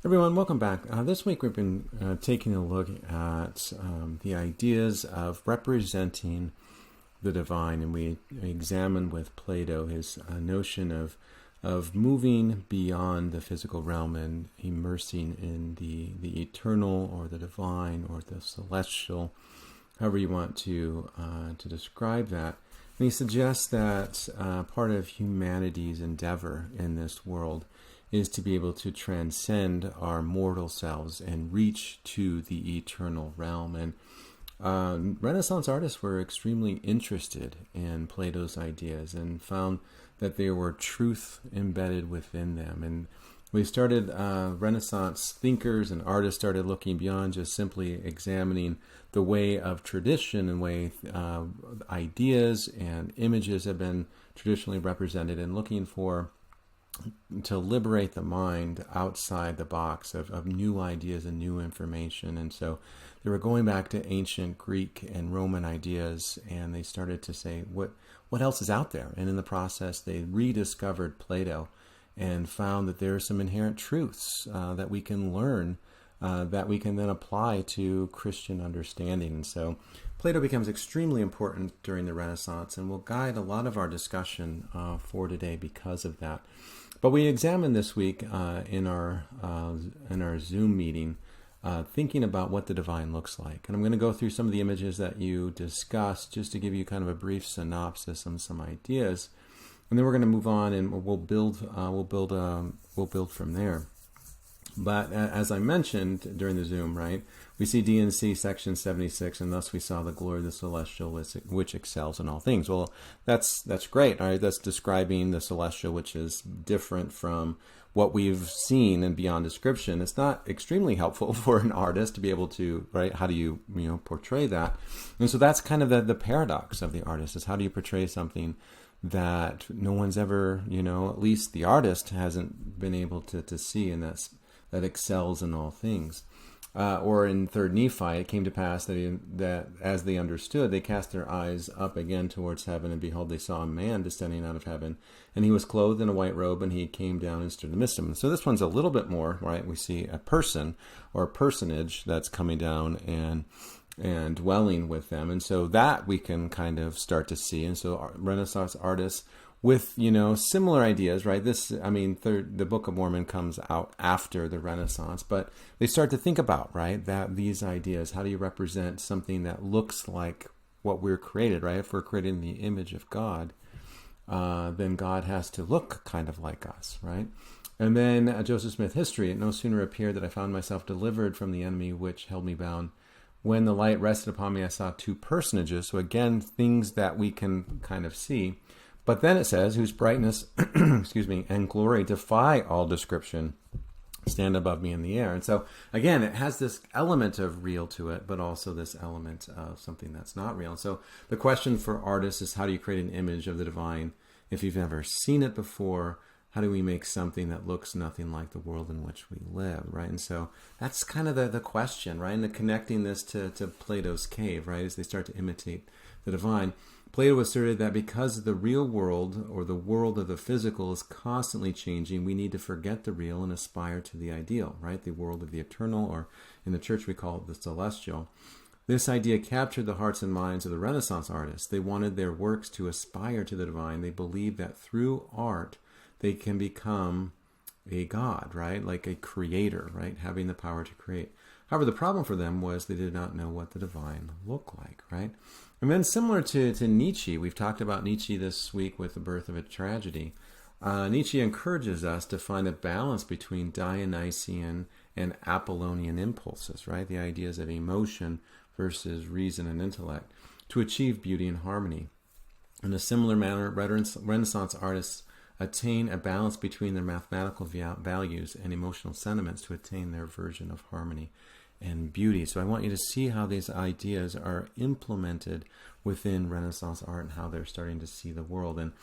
Everyone, welcome back. This week we've been taking a look at the ideas of representing the divine, and we examined with Plato his notion of moving beyond the physical realm and immersing in the eternal or the divine or the celestial, however you want to describe that. And he suggests that part of humanity's endeavor in this world is to be able to transcend our mortal selves and reach to the eternal realm. And Renaissance artists were extremely interested in Plato's ideas and found that there were truth embedded within them. And we started, Renaissance thinkers and artists started looking beyond just simply examining the way of tradition and way ideas and images have been traditionally represented, and looking to liberate the mind outside the box of new ideas and new information. And so they were going back to ancient Greek and Roman ideas, and they started to say, what else is out there? And in the process, they rediscovered Plato and found that there are some inherent truths that we can learn that we can then apply to Christian understanding. And so Plato becomes extremely important during the Renaissance and will guide a lot of our discussion for today because of that. But we examined this week in our Zoom meeting, thinking about what the divine looks like. And I'm going to go through some of the images that you discussed just to give you kind of a brief synopsis and some ideas. And then we're going to move on and we'll build from there. But as I mentioned during the Zoom, right, we see D&C section 76, and thus we saw the glory of the celestial, which excels in all things. Well, that's great. All right, that's describing the celestial, which is different from what we've seen and beyond description. It's not extremely helpful for an artist to be able to, right? How do you portray that? And so that's kind of the paradox of the artist, is how do you portray something that no one's ever, at least the artist hasn't been able to see, and that excels in all things. Or in 3rd Nephi, it came to pass that as they understood, they cast their eyes up again towards heaven, and behold, they saw a man descending out of heaven, and he was clothed in a white robe, and he came down and stood in the midst of them. So this one's a little bit more, right? We see a person or a personage that's coming down and dwelling with them. And so that we can kind of start to see. And so Renaissance artists with, similar ideas, right? The Book of Mormon comes out after the Renaissance, but they start to think about, right, that these ideas, how do you represent something that looks like what we're created, right? If we're created in the image of God, then God has to look kind of like us, right? And then Joseph Smith history, it no sooner appeared that I found myself delivered from the enemy which held me bound. When the light rested upon me, I saw two personages. So again, things that we can kind of see. But then it says, whose brightness, and glory defy all description, stand above me in the air. And so, again, it has this element of real to it, but also this element of something that's not real. And so the question for artists is, how do you create an image of the divine if you've never seen it before? How do we make something that looks nothing like the world in which we live, right? And so that's kind of the question, right? And connecting this to Plato's cave, right, as they start to imitate the divine. Plato asserted that because the real world, or the world of the physical, is constantly changing, we need to forget the real and aspire to the ideal, right? The world of the eternal, or in the church we call it the celestial. This idea captured the hearts and minds of the Renaissance artists. They wanted their works to aspire to the divine. They believed that through art, they can become a god, right? Like a creator, right? Having the power to create. However, the problem for them was they did not know what the divine looked like, right? And then similar to Nietzsche, we've talked about Nietzsche this week with The Birth of a Tragedy. Nietzsche encourages us to find a balance between Dionysian and Apollonian impulses, right? The ideas of emotion versus reason and intellect, to achieve beauty and harmony. In a similar manner, Renaissance artists attain a balance between their mathematical values and emotional sentiments to attain their version of harmony and beauty. So I want you to see how these ideas are implemented within Renaissance art and how they're starting to see the world. And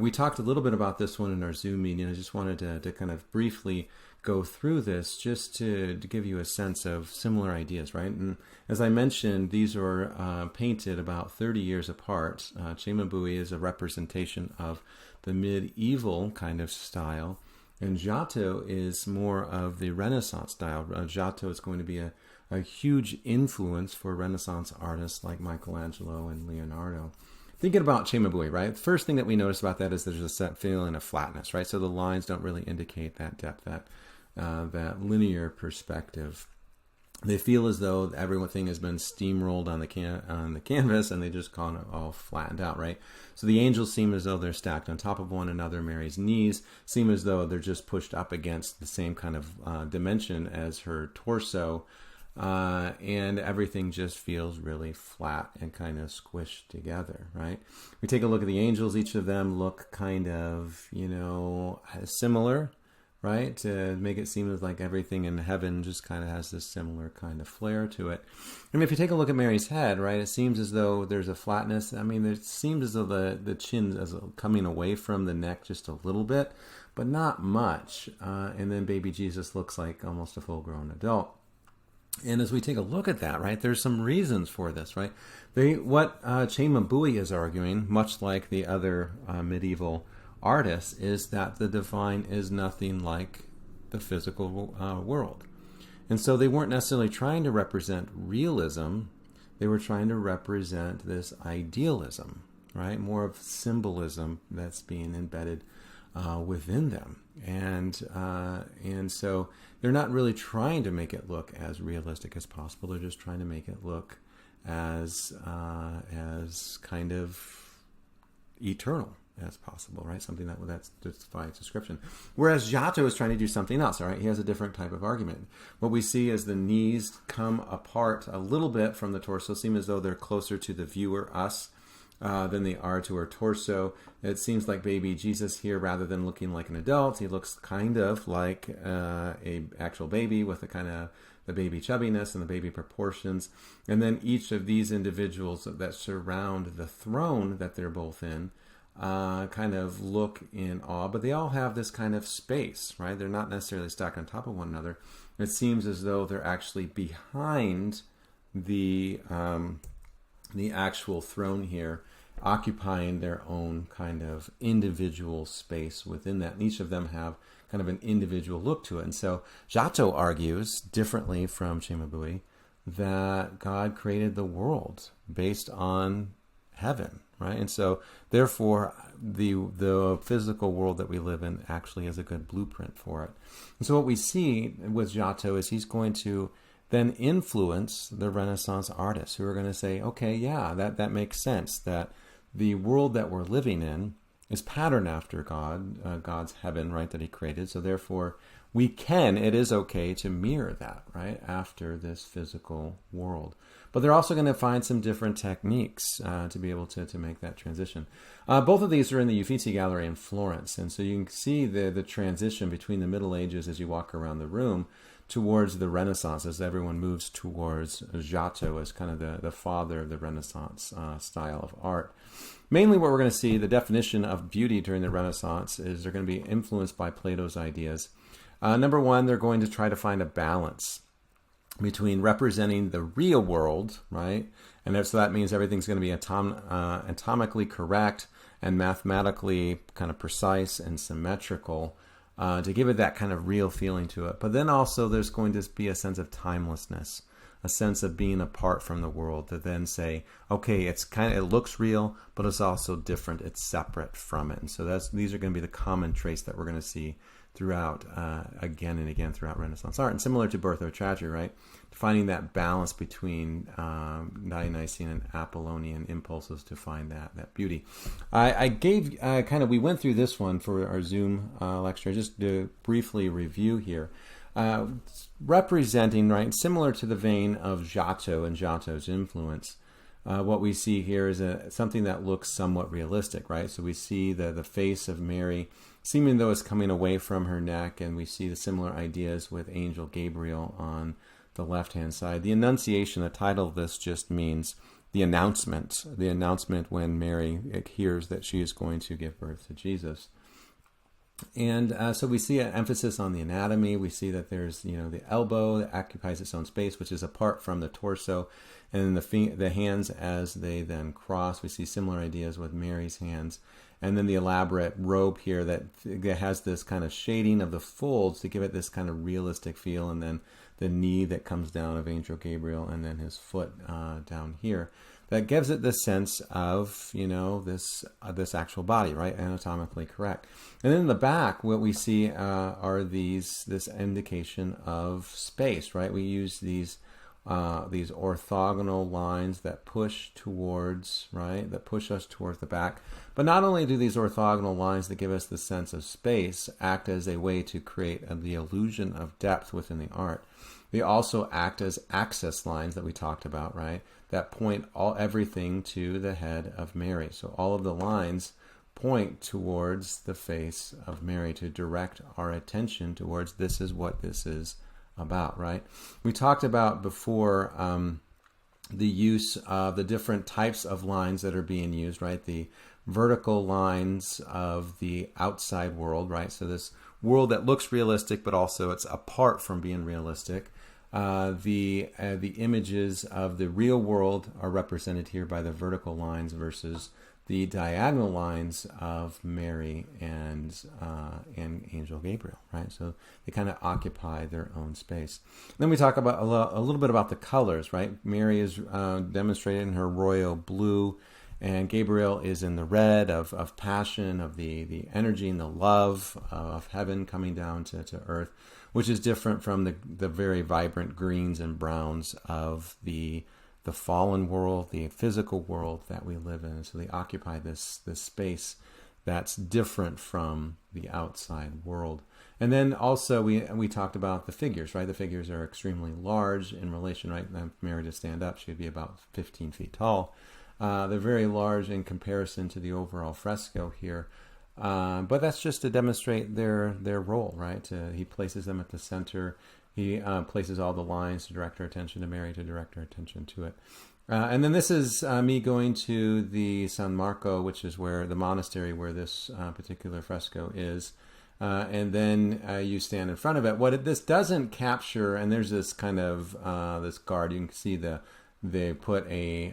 we talked a little bit about this one in our Zoom meeting. I just wanted to kind of briefly go through this just to give you a sense of similar ideas, right? And as I mentioned, these were painted about 30 years apart. Cimabue is a representation of the medieval kind of style, And Giotto is more of the Renaissance style. Giotto is going to be a huge influence for Renaissance artists like Michelangelo and Leonardo. Thinking about Cimabue, right? The first thing that we notice about that is there's a set feeling of flatness, right? So the lines don't really indicate that depth, that linear perspective. They feel as though everything has been steamrolled on the canvas, and they just kind of all flattened out, right? So the angels seem as though they're stacked on top of one another. Mary's knees seem as though they're just pushed up against the same kind of dimension as her torso. And everything just feels really flat and kind of squished together, right? We take a look at the angels. Each of them look kind of, similar, right? To make it seem like everything in heaven just kind of has this similar kind of flair to it. I mean, if you take a look at Mary's head, right, it seems as though there's a flatness. I mean, it seems as though the chin is coming away from the neck just a little bit, but not much. And then baby Jesus looks like almost a full-grown adult. And as we take a look at that, right, there's some reasons for this, right? What Cimabue is arguing, much like the other medieval artists, is that the divine is nothing like the physical world. And so they weren't necessarily trying to represent realism. They were trying to represent this idealism, right? More of symbolism that's being embedded within them. And so they're not really trying to make it look as realistic as possible. They're just trying to make it look as kind of eternal as possible, right? Something that defies description. Whereas Giotto is trying to do something else, all right? He has a different type of argument. What we see is the knees come apart a little bit from the torso, seem as though they're closer to the viewer, us, than they are to her torso. It seems like baby Jesus here, rather than looking like an adult, he looks kind of like a actual baby with the kind of the baby chubbiness and the baby proportions. And then each of these individuals that surround the throne that they're both in kind of look in awe, but they all have this kind of space, right? They're not necessarily stacked on top of one another. It seems as though they're actually behind the actual throne here, occupying their own kind of individual space within that. And each of them have kind of an individual look to it. And so Giotto argues, differently from Cimabue, that God created the world based on heaven, right? And so therefore the physical world that we live in actually is a good blueprint for it. And so what we see with Giotto is he's going to then influence the Renaissance artists who are going to say, okay, yeah, that makes sense, that the world that we're living in is patterned after God, God's heaven, right, that he created. So therefore, it is okay to mirror that, right, after this physical world. But they're also going to find some different techniques to be able to make that transition. Both of these are in the Uffizi Gallery in Florence. And so you can see the transition between the Middle Ages as you walk around the room towards the Renaissance, as everyone moves towards Giotto as kind of the father of the Renaissance style of art. Mainly what we're going to see, the definition of beauty during the Renaissance, is they're going to be influenced by Plato's ideas. Number one, they're going to try to find a balance between representing the real world, right? And so that means everything's going to be atomically correct and mathematically kind of precise and symmetrical, to give it that kind of real feeling to it. But then also there's going to be a sense of timelessness, a sense of being apart from the world, to then say, okay, it looks real, but it's also different. It's separate from it. And so these are going to be the common traits that we're going to see throughout, again and again throughout Renaissance art. And similar to Bertho Traggi, right? Finding that balance between Dionysian and Apollonian impulses to find that beauty. I gave we went through this one for our Zoom lecture, just to briefly review here. Representing, right, similar to the vein of Giotto and Giotto's influence, what we see here is something that looks somewhat realistic, right? So we see the face of Mary seeming though it's coming away from her neck, and we see the similar ideas with Angel Gabriel on the left-hand side. The Annunciation, the title of this just means the announcement when Mary hears that she is going to give birth to Jesus. And so we see an emphasis on the anatomy. We see that there's, the elbow that occupies its own space, which is apart from the torso, and then the hands as they then cross. We see similar ideas with Mary's hands. and then the elaborate robe here that has this kind of shading of the folds to give it this kind of realistic feel, and then the knee that comes down of Angel Gabriel, and then his foot down here. That gives it the sense of, this actual body, right? Anatomically correct. And then in the back, what we see are this indication of space, right? We use these orthogonal lines that push towards, right? That push us towards the back. But not only do these orthogonal lines that give us the sense of space act as a way to create the illusion of depth within the art, they also act as access lines that we talked about, right? That point everything to the head of Mary. So all of the lines point towards the face of Mary to direct our attention towards this is what this is about, right? We talked about before the use of the different types of lines that are being used, right? The vertical lines of the outside world, right? So this world that looks realistic, but also it's apart from being realistic. The images of the real world are represented here by the vertical lines versus the diagonal lines of Mary and Angel Gabriel, right? So they kind of occupy their own space. Then we talk about a little bit about the colors, right? Mary is demonstrated in her royal blue, and Gabriel is in the red of passion, of the energy and the love of heaven coming down to earth, which is different from the very vibrant greens and browns of the fallen world, the physical world that we live in. So they occupy this space that's different from the outside world. And then also we talked about the figures, right? The figures are extremely large in relation, right? If Mary to stand up, she'd be about 15 feet tall. They're very large in comparison to the overall fresco here. But that's just to demonstrate their role, right? He places them at the center. He places all the lines to direct our attention to Mary, to direct our attention to it. And then this is me going to the San Marco, which is where the monastery where this particular fresco is. And then you stand in front of it. What this doesn't capture, and there's this kind of this guard. You can see they put a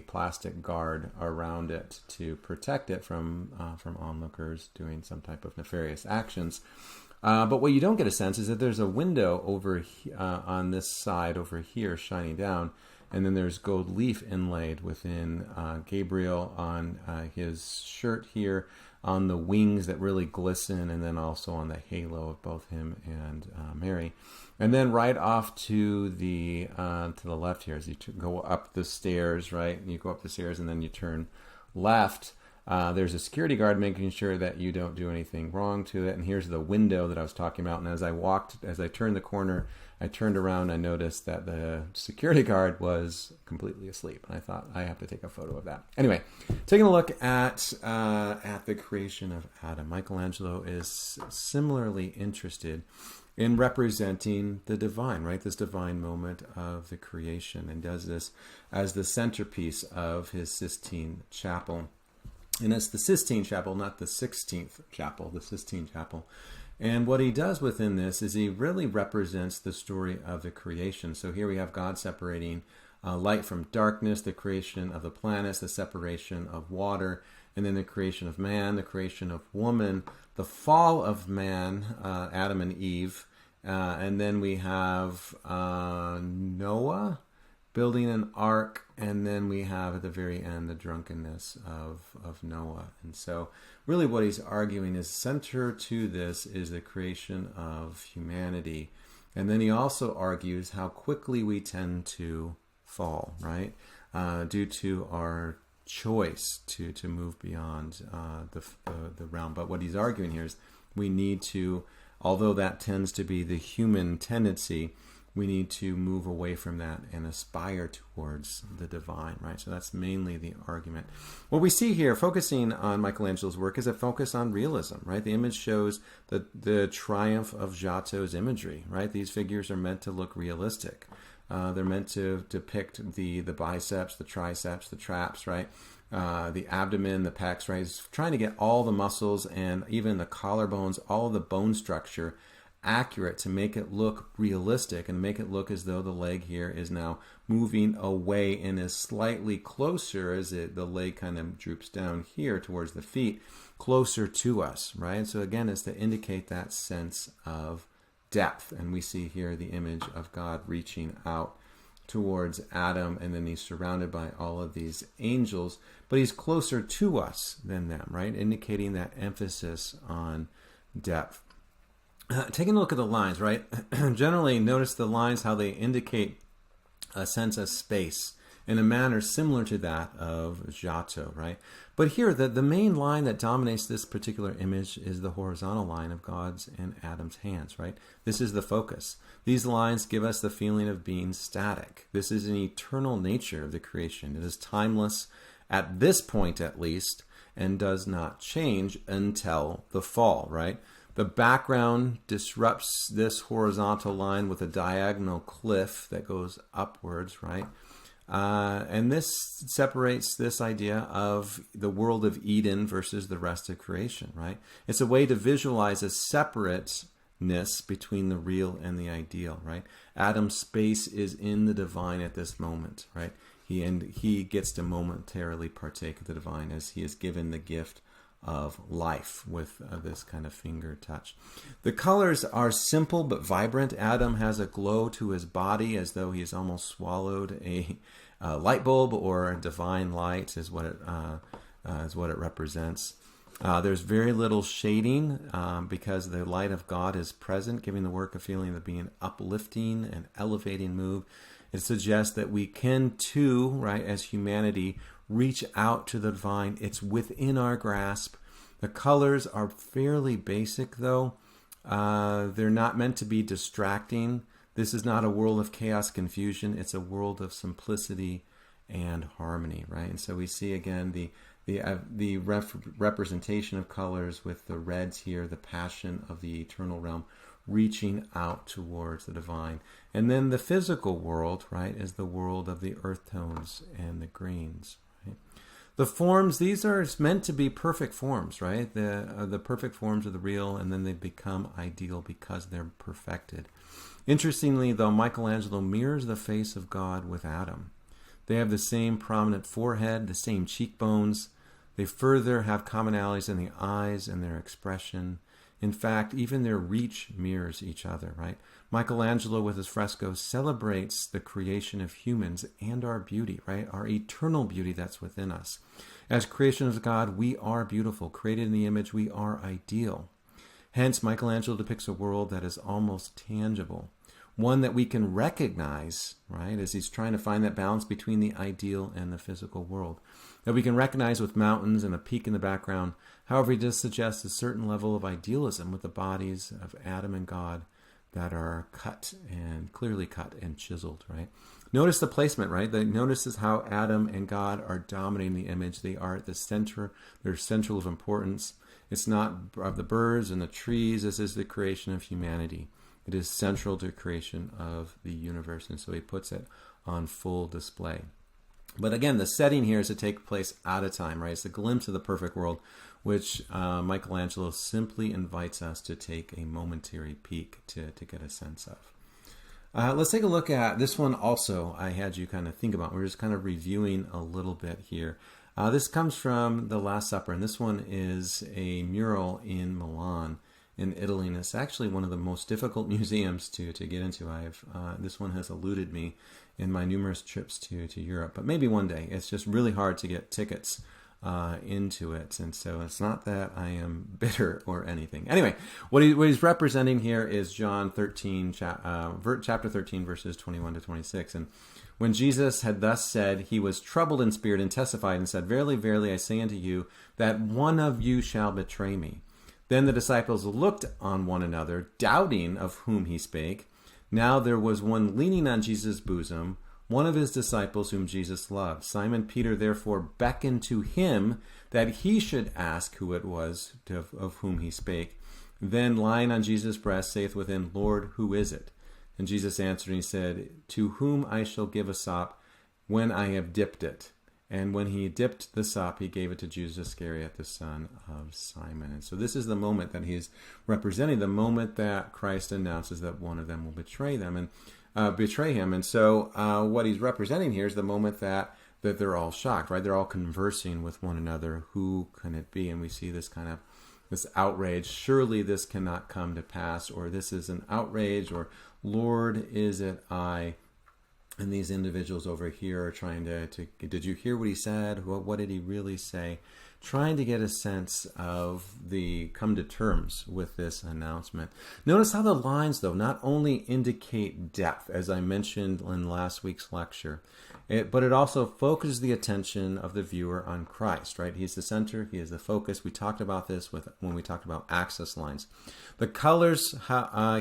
plastic guard around it to protect it from onlookers doing some type of nefarious actions. But what you don't get a sense is that there's a window over on this side over here shining down, and then there's gold leaf inlaid within Gabriel on his shirt here, on the wings that really glisten, and then also on the halo of both him and Mary. And then right off to the left here, as you go up the stairs, right? You go up the stairs and then you turn left. There's a security guard making sure that you don't do anything wrong to it. And here's the window that I was talking about. And as I turned the corner, I turned around, I noticed that the security guard was completely asleep. And I thought, I have to take a photo of that. Anyway, taking a look at the creation of Adam. Michelangelo is similarly interested in representing the divine, right? This divine moment of the creation, and does this as the centerpiece of his Sistine Chapel. And it's the Sistine Chapel, not the 16th Chapel, the Sistine Chapel. And what he does within this is he really represents the story of the creation. So here we have God separating light from darkness, the creation of the planets, the separation of water, and then the creation of man, the creation of woman, the fall of man, Adam and Eve, and then we have Noah building an ark, and then we have at the very end the drunkenness of Noah. And so really what he's arguing is center to this is the creation of humanity. And then he also argues how quickly we tend to fall, right? Due to our choice to move beyond the realm. But what he's arguing here is we need to, although that tends to be the human tendency, we need to move away from that and aspire towards the divine, right? So that's mainly the argument. What we see here, focusing on Michelangelo's work, is a focus on realism, right? The image shows the triumph of Giotto's imagery, right? These figures are meant to look realistic. They're meant to depict the biceps, the triceps, the traps, right? The abdomen, the pecs, right? He's trying to get all the muscles and even the collarbones, all of the bone structure accurate, to make it look realistic, and make it look as though the leg here is now moving away and is slightly closer as the leg kind of droops down here towards the feet, closer to us, right? So again, it's to indicate that sense of depth. And we see here the image of God reaching out towards Adam, and then he's surrounded by all of these angels, but he's closer to us than them, right? Indicating that emphasis on depth. Taking a look at the lines, right? Generally, notice the lines, how they indicate a sense of space in a manner similar to that of Giotto, right? But here, the main line that dominates this particular image is the horizontal line of God's and Adam's hands, right? This is the focus. These lines give us the feeling of being static. This is an eternal nature of the creation. It is timeless at this point, at least, and does not change until the fall, right? The background disrupts this horizontal line with a diagonal cliff that goes upwards, right? And this separates this idea of the world of Eden versus the rest of creation, right? It's a way to visualize a separateness between the real and the ideal, right? Adam's space is in the divine at this moment, right? He gets to momentarily partake of the divine as he is given the gift of life with this kind of finger touch. The colors are simple but vibrant. Adam has a glow to his body as though he's almost swallowed a light bulb, or a divine light is what it represents. There's very little shading because the light of God is present, giving the work a feeling of being uplifting and elevating move. It suggests that we can too, right, as humanity, reach out to the divine. It's within our grasp. The colors are fairly basic, though. They're not meant to be distracting. This is not a world of chaos, confusion. It's a world of simplicity and harmony, right? And so we see again the representation of colors with the reds here, the passion of the eternal realm, reaching out towards the divine. And then the physical world, right, is the world of the earth tones and the greens. The forms, these are meant to be perfect forms, right? The perfect forms of the real, and then they become ideal because they're perfected. Interestingly, though, Michelangelo mirrors the face of God with Adam. They have the same prominent forehead, the same cheekbones. They further have commonalities in the eyes and their expression. In fact, even their reach mirrors each other, right? Michelangelo, with his frescoes, celebrates the creation of humans and our beauty, right? Our eternal beauty that's within us. As creations of God, we are beautiful. Created in the image, we are ideal. Hence, Michelangelo depicts a world that is almost tangible, one that we can recognize, right, as he's trying to find that balance between the ideal and the physical world, that we can recognize with mountains and a peak in the background. However, he does suggest a certain level of idealism with the bodies of Adam and God that are clearly cut and chiseled, right? Notice the placement, right? Notice how Adam and God are dominating the image. They are at the center. They're central of importance. It's not of the birds and the trees. This is the creation of humanity. It is central to the creation of the universe, and so he puts it on full display. But again, the setting here is to take place at a time, right? It's a glimpse of the perfect world, which Michelangelo simply invites us to take a momentary peek to get a sense of. Let's take a look at this one also. I had you kind of think about. We're just kind of reviewing a little bit here. This comes from The Last Supper, and this one is a mural in Milan in Italy, and it's actually one of the most difficult museums to get into. This one has eluded me in my numerous trips to Europe, but maybe one day. It's just really hard to get tickets into it, and so it's not that I am bitter or anything. Anyway, what he's representing here is John 13, chapter 13, verses 21 to 26, and when Jesus had thus said, he was troubled in spirit and testified and said, "Verily, verily, I say unto you, that one of you shall betray me." Then the disciples looked on one another, doubting of whom he spake. Now there was one leaning on Jesus' bosom, one of his disciples whom Jesus loved. Simon Peter therefore beckoned to him that he should ask who it was of whom he spake. Then lying on Jesus' breast saith within, "Lord, who is it?" And Jesus answered and he said, "To whom I shall give a sop when I have dipped it." And when he dipped this up, he gave it to Judas Iscariot, the son of Simon. And so this is the moment that he's representing, the moment that Christ announces that one of them will betray them and betray him. And so what he's representing here is the moment that they're all shocked, right? They're all conversing with one another. Who can it be? And we see this kind of this outrage. Surely this cannot come to pass, or this is an outrage, or Lord, is it I? And these individuals over here are trying to did you hear what he said? What did he really say? Trying to get a sense of come to terms with this announcement. Notice how the lines, though, not only indicate depth, as I mentioned in last week's lecture, but it also focuses the attention of the viewer on Christ, right? He's the center. He is the focus. We talked about this when we talked about axis lines. The colors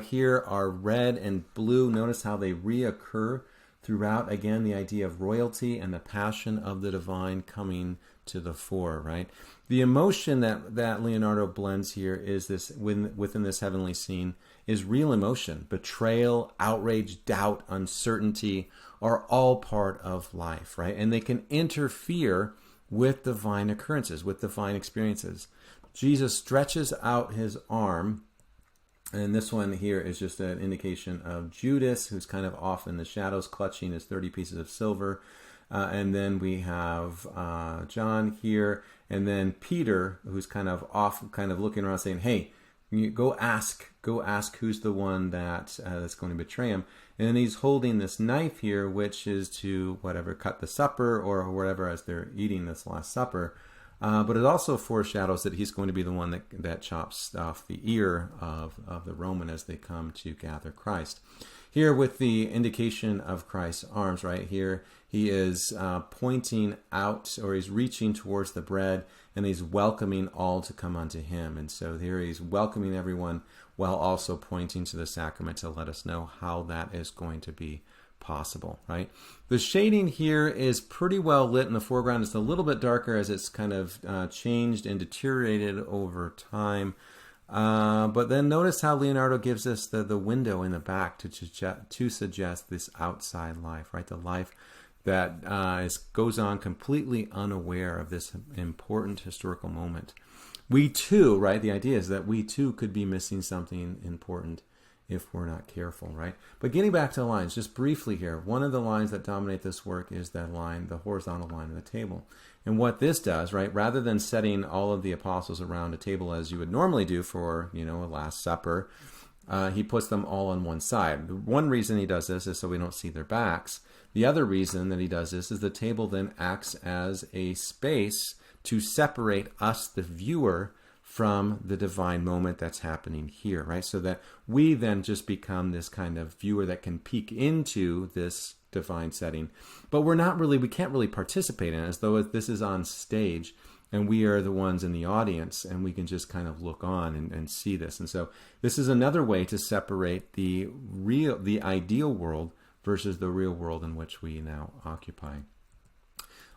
here are red and blue. Notice how they reoccur throughout, again, the idea of royalty and the passion of the divine coming to the fore, right? The emotion that Leonardo blends here is this, within this heavenly scene, is real emotion. Betrayal, outrage, doubt, uncertainty are all part of life, right? And they can interfere with divine occurrences, with divine experiences. Jesus stretches out his arm. And this one here is just an indication of Judas, who's kind of off in the shadows, clutching his 30 pieces of silver. And then we have John here, and then Peter, who's kind of off, kind of looking around saying, hey, go ask who's the one that's going to betray him. And then he's holding this knife here, which is to cut the supper or whatever as they're eating this Last Supper. But it also foreshadows that he's going to be the one that chops off the ear of the Roman as they come to gather Christ. Here with the indication of Christ's arms, right here, he is pointing out, or he's reaching towards the bread, and he's welcoming all to come unto him. And so here he's welcoming everyone while also pointing to the sacrament to let us know how that is going to be possible, right? The shading here is pretty well lit in the foreground. It's a little bit darker as it's kind of changed and deteriorated over time. But then notice how Leonardo gives us the window in the back to suggest this outside life, right? The life that goes on completely unaware of this important historical moment. We too, right? The idea is that we too could be missing something important if we're not careful, right? But getting back to the lines, just briefly here, one of the lines that dominate this work is that line, the horizontal line of the table. And what this does, right, rather than setting all of the apostles around a table as you would normally do for, a Last Supper, he puts them all on one side. One reason he does this is so we don't see their backs. The other reason that he does this is the table then acts as a space to separate us, the viewer, from the divine moment that's happening here, right? So that we then just become this kind of viewer that can peek into this divine setting. But we can't really participate in it, as though this is on stage and we are the ones in the audience and we can just kind of look on and see this. And so this is another way to separate the ideal world versus the real world in which we now occupy.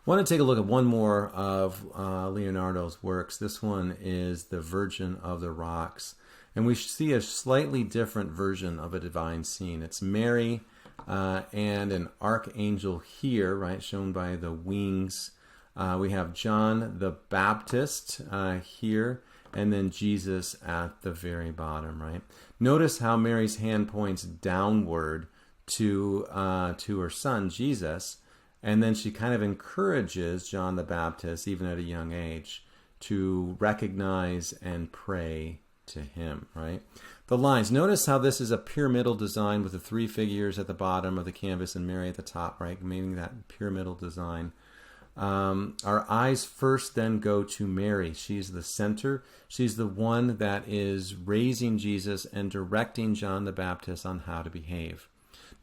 I want to take a look at one more of Leonardo's works. This one is The Virgin of the Rocks. And we see a slightly different version of a divine scene. It's Mary and an archangel here, right, shown by the wings. We have John the Baptist here, and then Jesus at the very bottom, right? Notice how Mary's hand points downward to her son, Jesus. And then she kind of encourages John the Baptist, even at a young age, to recognize and pray to him, right? The lines. Notice how this is a pyramidal design with the three figures at the bottom of the canvas and Mary at the top, right? Meaning that pyramidal design. Our eyes first then go to Mary. She's the center. She's the one that is raising Jesus and directing John the Baptist on how to behave.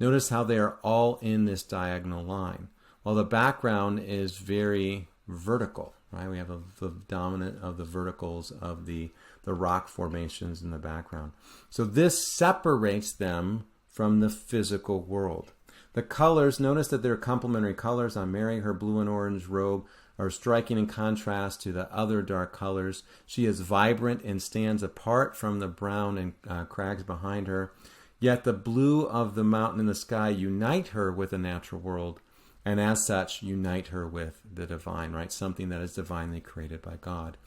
Notice how they are all in this diagonal line. While the background is very vertical, right? We have the dominant of the verticals of the rock formations in the background. So this separates them from the physical world. The colors, notice that they're complementary colors on Mary. Her blue and orange robe are striking in contrast to the other dark colors. She is vibrant and stands apart from the brown and crags behind her. Yet the blue of the mountain and the sky unite her with the natural world. and as such unite her with the divine, right? Something that is divinely created by God.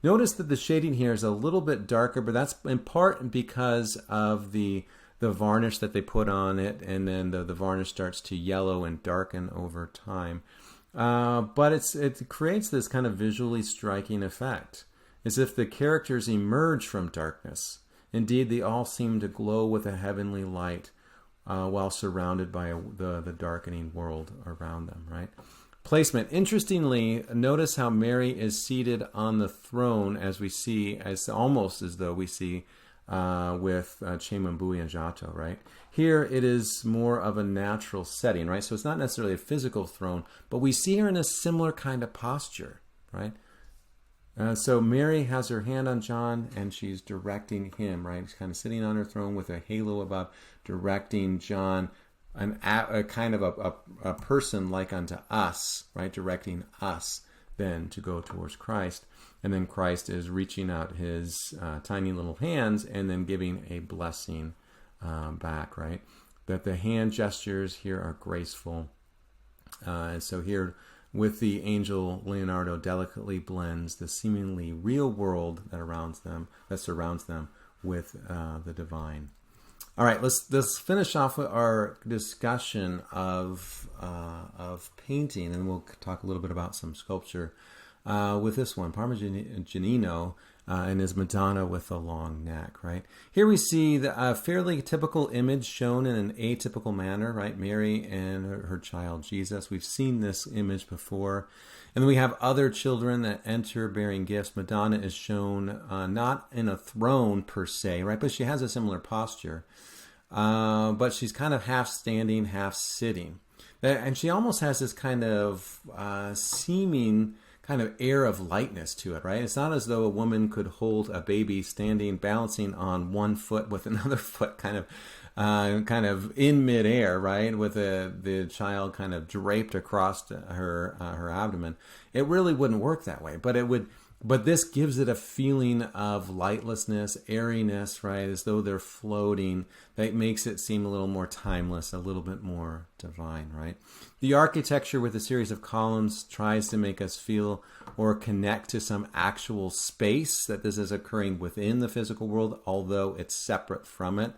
Notice that the shading here is a little bit darker, but that's in part because of the varnish that they put on it, and then the varnish starts to yellow and darken over time. But it creates this kind of visually striking effect, as if the characters emerge from darkness. Indeed, they all seem to glow with a heavenly light while surrounded by the darkening world around them, right? Placement. Interestingly, notice how Mary is seated on the throne, as we see, as almost as though we see with Chenmenbui and Giotto, right? Here it is more of a natural setting, right? So it's not necessarily a physical throne, but we see her in a similar kind of posture, right? So Mary has her hand on John, and she's directing him, right? She's kind of sitting on her throne with a halo above, directing John, a kind of a person like unto us, right? Directing us then to go towards Christ. And then Christ is reaching out his tiny little hands and then giving a blessing back, right? That the hand gestures here are graceful. And so here with the angel, Leonardo delicately blends the seemingly real world that surrounds them with the divine. All right, let's finish off with our discussion of painting, and we'll talk a little bit about some sculpture with this one, Parmigianino and his Madonna with a long neck, right? Here we see a fairly typical image shown in an atypical manner, right? Mary and her child Jesus. We've seen this image before. And then we have other children that enter bearing gifts. Madonna is shown not in a throne per se, right? But she has a similar posture. But she's kind of half standing, half sitting. And she almost has this kind of seeming kind of air of lightness to it, right? It's not as though a woman could hold a baby standing, balancing on one foot with another foot kind of in midair, right? With the child kind of draped across her abdomen. It really wouldn't work that way, but this gives it a feeling of lightlessness, airiness, right? As though they're floating. That makes it seem a little more timeless, a little bit more divine, right? The architecture with a series of columns tries to make us feel or connect to some actual space that this is occurring within the physical world, although it's separate from it.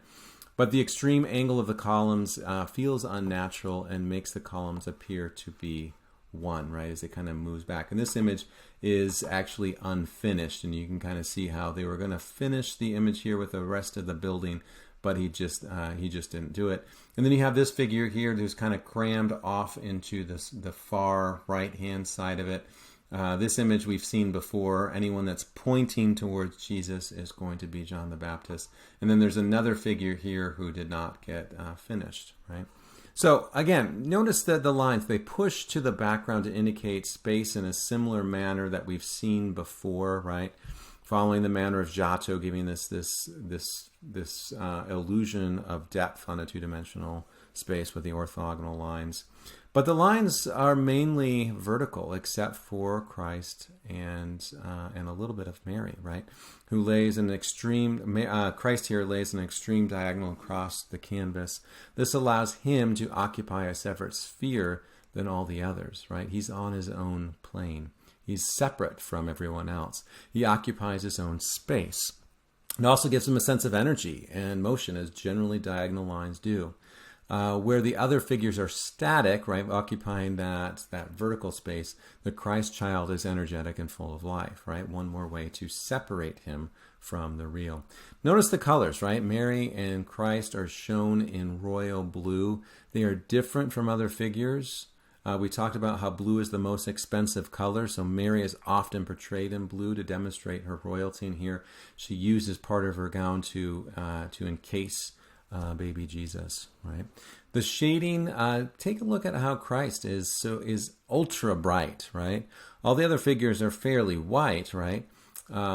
But the extreme angle of the columns feels unnatural and makes the columns appear to be one, right, as it kind of moves back. And this image is actually unfinished, and you can kind of see how they were going to finish the image here with the rest of the building, but he just didn't do it. And then you have this figure here who's kind of crammed off into the far right hand side of it. This image we've seen before. Anyone that's pointing towards Jesus is going to be John the Baptist. And then there's another figure here who did not get finished, right? So again, notice that the lines, they push to the background to indicate space in a similar manner that we've seen before, right? Following the manner of Giotto, giving this illusion of depth on a two-dimensional space with the orthogonal lines. But the lines are mainly vertical, except for Christ and a little bit of Mary, right? Who lays an extreme, Christ here lays an extreme diagonal across the canvas. This allows him to occupy a separate sphere than all the others, right? He's on his own plane. He's separate from everyone else. He occupies his own space. It also gives him a sense of energy and motion, as generally diagonal lines do. Where the other figures are static, right, occupying that vertical space, the Christ child is energetic and full of life, right? One more way to separate him from the real. Notice the colors, right? Mary and Christ are shown in royal blue. They are different from other figures. We talked about how blue is the most expensive color, so Mary is often portrayed in blue to demonstrate her royalty, and here she uses part of her gown to encase baby Jesus, right? The shading, take a look at how Christ is ultra bright, right? All the other figures are fairly white, right?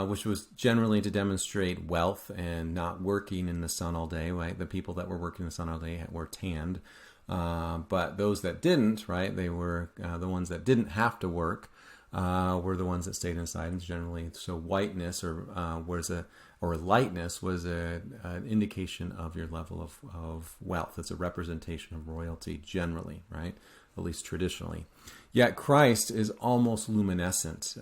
Which was generally to demonstrate wealth and not working in the sun all day, right? The people that were working in the sun all day were tanned. But those that didn't, right? They were the ones that didn't have to work. were the ones that stayed inside, and generally, so whiteness or lightness was an indication of your level of wealth. It's a representation of royalty generally, right? At least traditionally. Yet Christ is almost luminescent.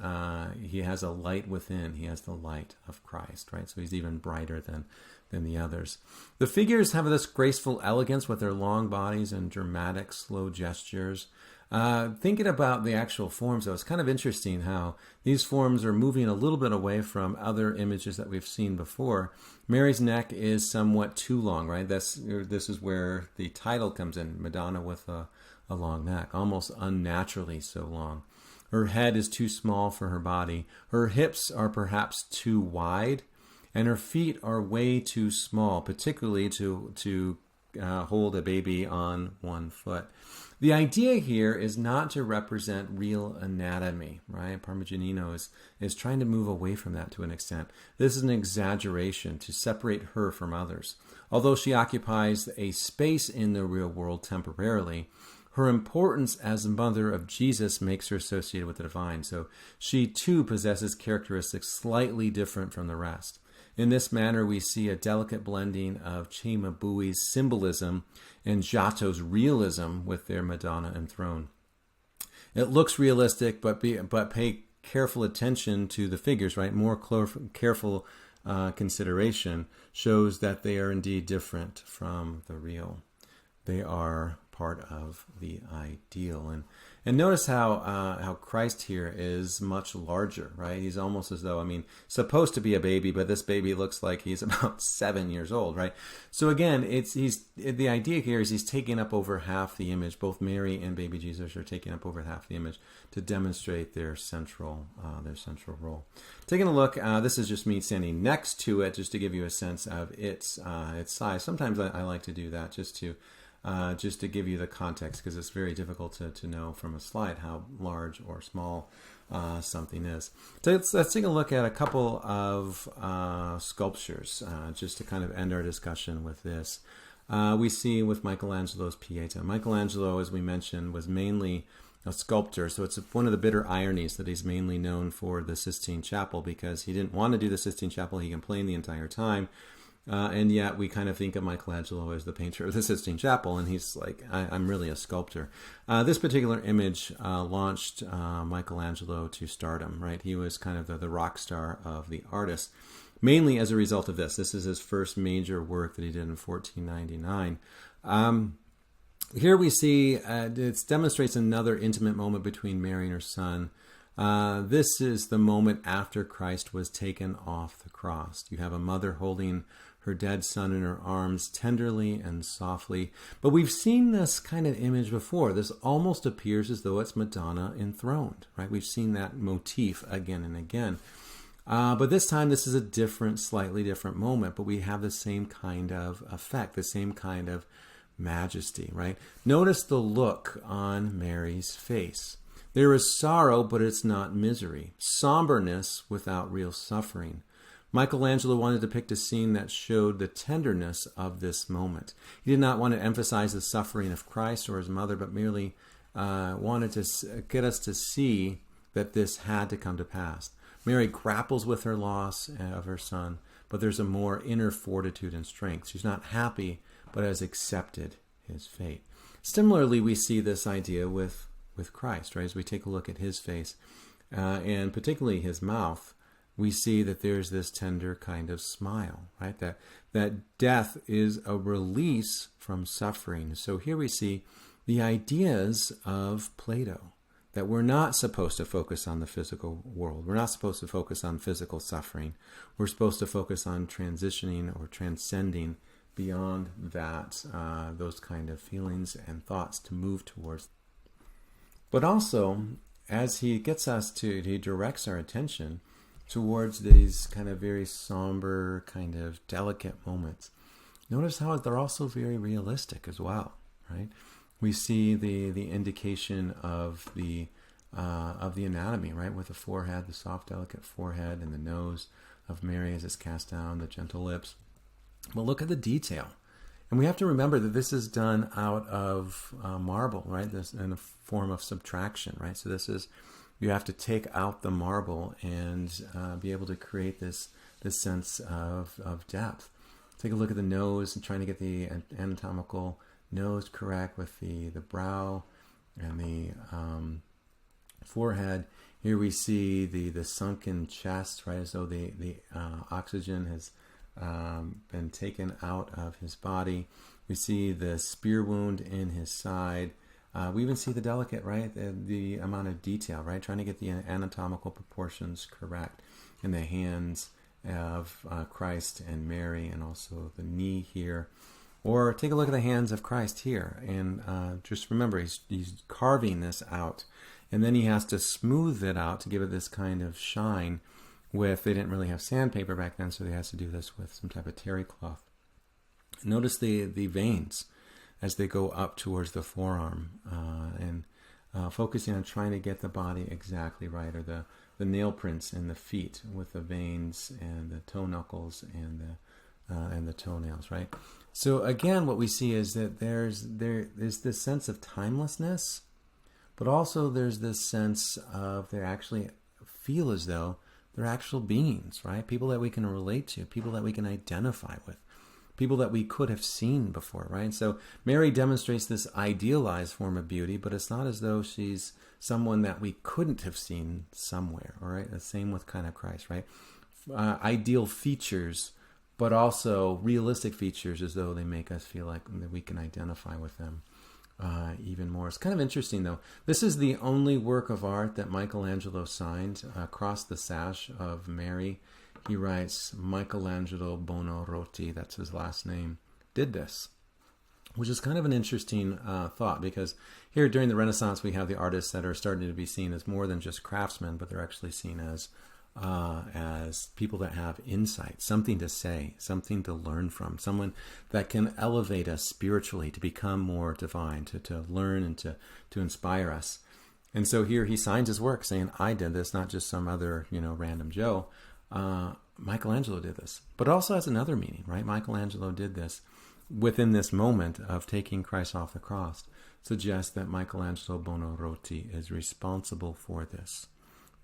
He has a light within. He has the light of Christ, right? So he's even brighter than the others. The figures have this graceful elegance with their long bodies and dramatic, slow gestures. Thinking about the actual forms, though, it's kind of interesting how these forms are moving a little bit away from other images that we've seen before. Mary's neck is somewhat too long, right? This is where the title comes in, Madonna with a long neck, almost unnaturally so long. Her head is too small for her body. Her hips are perhaps too wide, and her feet are way too small, particularly to hold a baby on one foot. The idea here is not to represent real anatomy, right? Parmigianino is trying to move away from that to an extent. This is an exaggeration to separate her from others. Although she occupies a space in the real world temporarily, her importance as the mother of Jesus makes her associated with the divine. So she too possesses characteristics slightly different from the rest. In this manner, we see a delicate blending of Cimabue's symbolism and Giotto's realism with their Madonna enthroned. It looks realistic, but pay careful attention to the figures, right? More careful consideration shows that they are indeed different from the real. They are part of the ideal. And notice how Christ here is much larger, right? He's almost as though, supposed to be a baby, but this baby looks like he's about 7 years old, right? So again, the idea here is he's taking up over half the image. Both Mary and baby Jesus are taking up over half the image to demonstrate their central role. Taking a look, this is just me standing next to it, just to give you a sense of its size. Sometimes I like to do that just to give you the context, because it's very difficult to know from a slide how large or small something is. So let's take a look at a couple of sculptures, just to kind of end our discussion with this. We see with Michelangelo's Pieta. Michelangelo, as we mentioned, was mainly a sculptor, so it's one of the bitter ironies that he's mainly known for the Sistine Chapel, because he didn't want to do the Sistine Chapel. He complained the entire time. And yet we kind of think of Michelangelo as the painter of the Sistine Chapel, and he's like, I'm really a sculptor. This particular image launched Michelangelo to stardom, right? He was kind of the rock star of the artist, mainly as a result of this. This is his first major work that he did in 1499. Here we see it demonstrates another intimate moment between Mary and her son. This is the moment after Christ was taken off the cross. You have a mother holding her dead son in her arms tenderly and softly. But we've seen this kind of image before. This almost appears as though it's Madonna enthroned, right? We've seen that motif again and again. But this time, this is a slightly different moment, but we have the same kind of effect, the same kind of majesty, right? Notice the look on Mary's face. There is sorrow, but it's not misery. Somberness without real suffering. Michelangelo wanted to depict a scene that showed the tenderness of this moment. He did not want to emphasize the suffering of Christ or his mother, but merely wanted to get us to see that this had to come to pass. Mary grapples with her loss of her son, but there's a more inner fortitude and strength. She's not happy, but has accepted his fate. Similarly, we see this idea with Christ, right? As we take a look at his face, and particularly his mouth, we see that there's this tender kind of smile, right? That death is a release from suffering. So here we see the ideas of Plato, that we're not supposed to focus on the physical world. We're not supposed to focus on physical suffering. We're supposed to focus on transitioning or transcending beyond that, those kind of feelings and thoughts to move towards. But also, as he directs our attention towards these kind of very somber, kind of delicate moments. Notice how they're also very realistic as well, right? We see the indication of the anatomy, right? With the forehead, the soft, delicate forehead, and the nose of Mary as it's cast down, the gentle lips. But look at the detail. And we have to remember that this is done out of marble, right? This in a form of subtraction, right? So this is you have to take out the marble and be able to create this sense of depth. Take a look at the nose and trying to get the anatomical nose correct with the brow and the forehead. Here we see the sunken chest, right, as though the oxygen has been taken out of his body. We see the spear wound in his side. We even see the delicate, right, the amount of detail, right, trying to get the anatomical proportions correct in the hands of Christ and Mary, and also the knee here. Or take a look at the hands of Christ here, and just remember he's carving this out, and then he has to smooth it out to give it this kind of shine. They didn't really have sandpaper back then, so he has to do this with some type of terry cloth. Notice the veins as they go up towards the forearm, and focusing on trying to get the body exactly right, or the nail prints in the feet with the veins and the toe knuckles and the toenails, right? So again, what we see is that there's this sense of timelessness, but also there's this sense of they actually feel as though they're actual beings, right? People that we can relate to, people that we can identify with, people that we could have seen before, right? So Mary demonstrates this idealized form of beauty, but it's not as though she's someone that we couldn't have seen somewhere, all right? The same with kind of Christ, right? Ideal features, but also realistic features, as though they make us feel like that we can identify with them even more. It's kind of interesting, though. This is the only work of art that Michelangelo signed across the sash of Mary. He writes, Michelangelo Buonarroti, that's his last name, did this, which is kind of an interesting thought, because here during the Renaissance we have the artists that are starting to be seen as more than just craftsmen, but they're actually seen as people that have insight, something to say, something to learn from, someone that can elevate us spiritually to become more divine, to learn and to inspire us. And so here he signs his work saying, I did this, not just some other, random Joe. Michelangelo did this. But it also has another meaning, right? Michelangelo did this within this moment of taking Christ off the cross. Suggests that Michelangelo Buonarroti is responsible for this,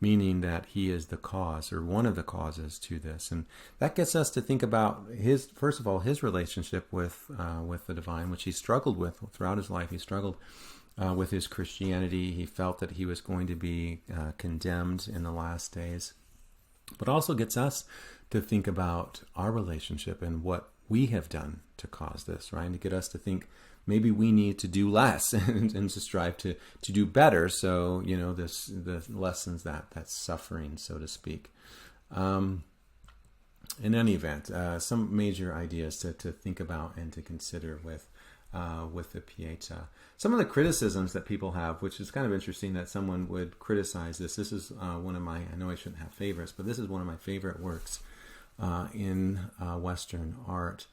meaning that he is the cause, or one of the causes to this. And that gets us to think about first of all, his relationship with the divine, which he struggled with throughout his life. He struggled with his Christianity. He felt that he was going to be condemned in the last days. But also gets us to think about our relationship and what we have done to cause this, right? And to get us to think maybe we need to do less and to strive to do better. So, the lessons that suffering, so to speak. In any event, some major ideas to think about and to consider with the Pietà. Some of the criticisms that people have, which is kind of interesting that someone would criticize this. This is one of my, I know I shouldn't have favorites, but this is one of my favorite works in Western art.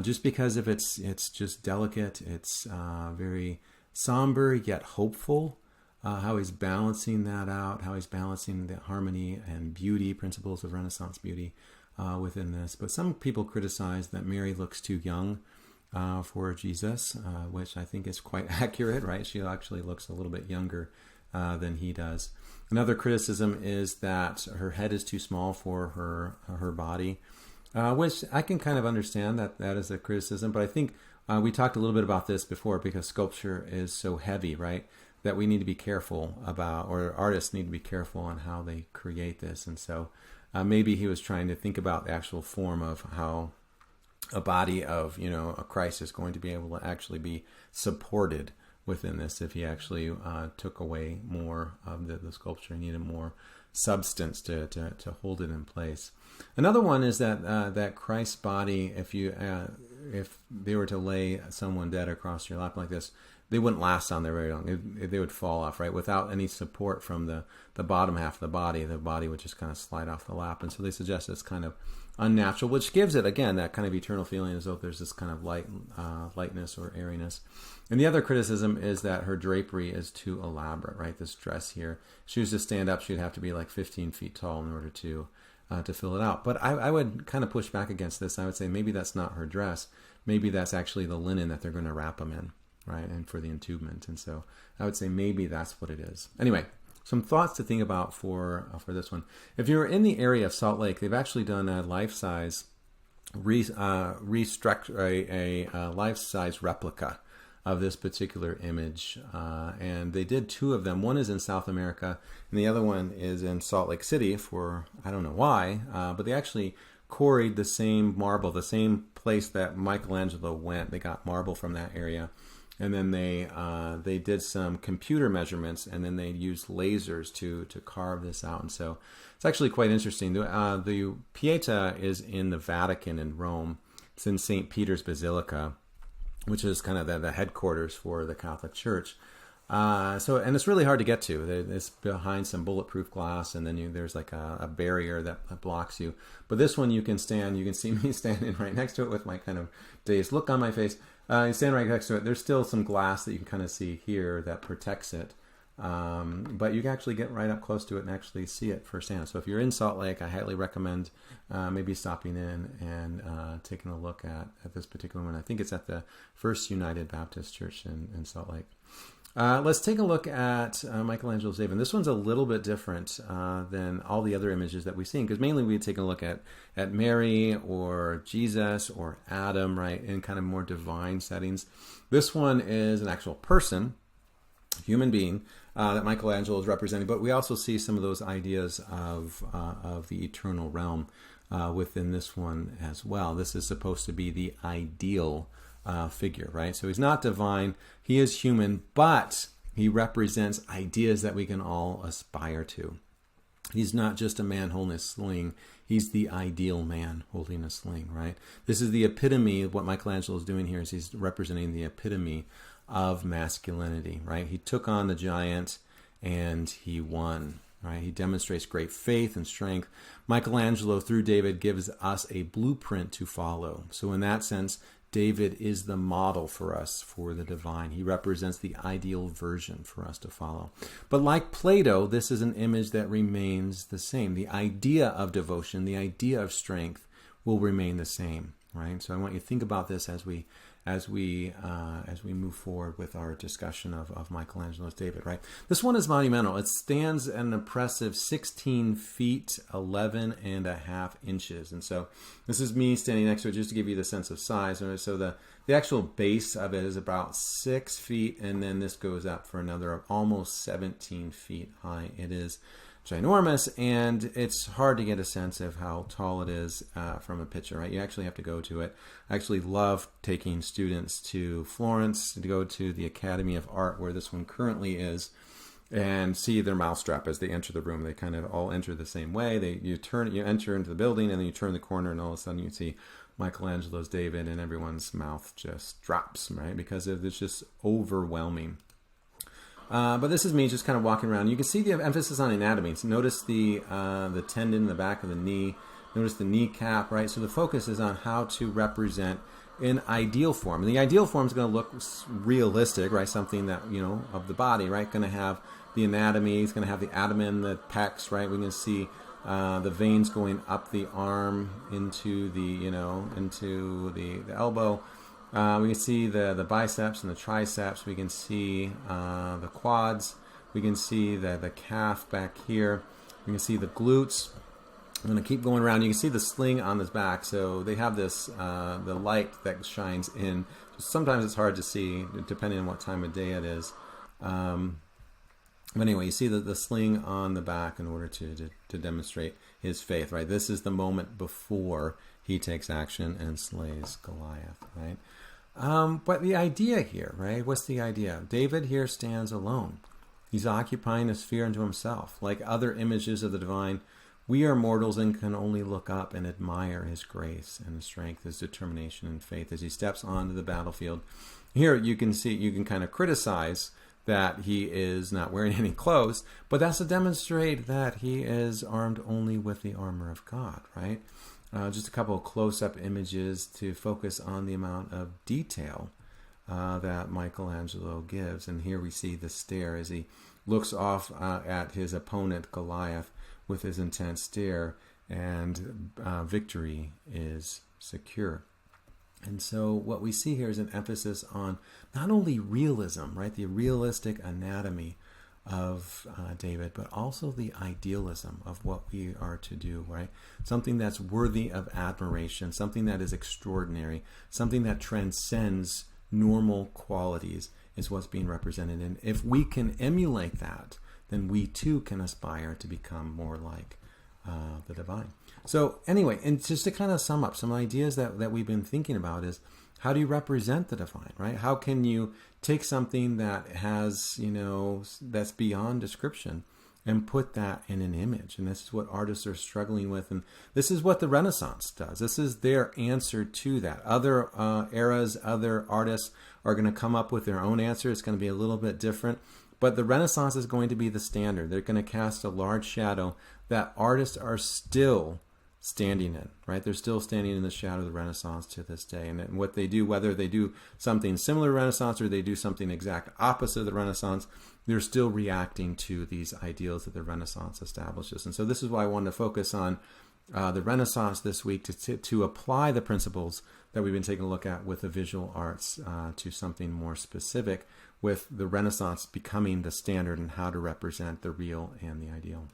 Just because of it's just delicate, it's very somber yet hopeful, how he's balancing that out, how he's balancing the harmony and beauty, principles of Renaissance beauty within this. But some people criticize that Mary looks too young for Jesus, which I think is quite accurate, right? She actually looks a little bit younger than he does. Another criticism is that her head is too small for her body, which I can kind of understand that is a criticism. But I think we talked a little bit about this before, because sculpture is so heavy, right? That we need to be careful about, or artists need to be careful on how they create this. And so maybe he was trying to think about the actual form of how a body of, a Christ is going to be able to actually be supported within this. If he actually took away more of the sculpture, he needed more substance to hold it in place. Another one is that Christ's body, if they were to lay someone dead across your lap like this, they wouldn't last on there very long. They would fall off, right? Without any support from the bottom half of the body would just kind of slide off the lap. And so they suggest it's kind of unnatural, which gives it, again, that kind of eternal feeling as though there's this kind of lightness or airiness. And the other criticism is that her drapery is too elaborate, right? This dress here, if she was to stand up, she'd have to be like 15 feet tall in order to fill it out. But I would kind of push back against this. I would say maybe that's not her dress. Maybe that's actually the linen that they're going to wrap them in, right? And for the entombment. And so I would say maybe that's what it is. Anyway, some thoughts to think about for this one. If you're in the area of Salt Lake, they've actually done a life-size a life-size replica of this particular image, and they did two of them. One is in South America, and the other one is in Salt Lake City. For I don't know why, but they actually quarried the same marble, the same place that Michelangelo went. They got marble from that area, and then they did some computer measurements, and then they used lasers to carve this out. And so it's actually quite interesting. The Pieta is in the Vatican in Rome. It's in St. Peter's Basilica, which is kind of the headquarters for the Catholic Church. And it's really hard to get to. It's behind some bulletproof glass, and then there's like a barrier that blocks you. But this one you can stand. You can see me standing right next to it with my kind of dazed look on my face. You stand right next to it. There's still some glass that you can kind of see here that protects it. But you can actually get right up close to it and actually see it firsthand. So if you're in Salt Lake, I highly recommend maybe stopping in and taking a look at this particular one. I think it's at the First United Baptist Church in Salt Lake. Let's take a look at Michelangelo's David. This one's a little bit different than all the other images that we've seen, because mainly we take a look at Mary or Jesus or Adam, right, in kind of more divine settings. This one is an actual person, human being, that Michelangelo is representing, but we also see some of those ideas of the eternal realm within this one as well. This is supposed to be the ideal figure, right? So he's not divine, he is human, but he represents ideas that we can all aspire to. He's not just a man holding a sling, he's the ideal man holding a sling, right? This is the epitome of what Michelangelo is doing here, is he's representing the epitome of masculinity, right? He took on the giant and he won, right? He demonstrates great faith and strength. Michelangelo, through David, gives us a blueprint to follow. So in that sense, David is the model for us for the divine. He represents the ideal version for us to follow. But like Plato, this is an image that remains the same. The idea of devotion, the idea of strength will remain the same, right? So I want you to think about this as we move forward with our discussion of Michelangelo's David, right? This one is monumental. It stands at an impressive 16 feet, 11 and a half inches. And so this is me standing next to it just to give you the sense of size. So the actual base of it is about 6 feet, and then this goes up for another almost 17 feet high. It is ginormous, and it's hard to get a sense of how tall it is from a picture, right? You actually have to go to it. I actually love taking students to Florence to go to the Academy of Art, where this one currently is, and see their mousetrap as they enter the room. They kind of all enter the same way. You enter into the building, and then you turn the corner, and all of a sudden you see Michelangelo's David, and everyone's mouth just drops, right? Because it's just overwhelming. But this is me just kind of walking around. You can see the emphasis on anatomy. So notice the tendon in the back of the knee. Notice the kneecap, right? So the focus is on how to represent an ideal form. And the ideal form is going to look realistic, right? Something that, of the body, right? Going to have the anatomy. It's going to have the abdomen, the pecs, right? We're going to see the veins going up the arm into the elbow. We can see the biceps and the triceps. We can see the quads. We can see the calf back here. We can see the glutes. I'm going to keep going around. You can see the sling on his back. So they have this, the light that shines in. Sometimes it's hard to see depending on what time of day it is. But anyway, you see the sling on the back in order to demonstrate his faith, right? This is the moment before he takes action and slays Goliath, right? But the idea here, right? What's the idea? David here stands alone. He's occupying a sphere unto himself. Like other images of the divine, we are mortals and can only look up and admire his grace and his strength, his determination and faith as he steps onto the battlefield. Here you can kind of criticize that he is not wearing any clothes, but that's to demonstrate that he is armed only with the armor of God, right? Just a couple of close-up images to focus on the amount of detail that Michelangelo gives. And here we see the stare as he looks off at his opponent, Goliath, with his intense stare, and victory is secure. And so what we see here is an emphasis on not only realism, right, the realistic anatomy of David, but also the idealism of what we are to do, right? Something that's worthy of admiration, something that is extraordinary, something that transcends normal qualities is what's being represented. And if we can emulate that, then we too can aspire to become more like the divine. So anyway, and just to kind of sum up some ideas that we've been thinking about is, how do you represent the divine, right? How can you take something that has, that's beyond description and put that in an image? And this is what artists are struggling with. And this is what the Renaissance does. This is their answer to that. Other eras, other artists are going to come up with their own answer. It's going to be a little bit different. But the Renaissance is going to be the standard. They're going to cast a large shadow that artists are still standing in, right? They're still standing in the shadow of the Renaissance to this day. And what they do, whether they do something similar to Renaissance or they do something exact opposite of the Renaissance, they're still reacting to these ideals that the Renaissance establishes. And so this is why I wanted to focus on the Renaissance this week to apply the principles that we've been taking a look at with the visual arts to something more specific, with the Renaissance becoming the standard in how to represent the real and the ideal.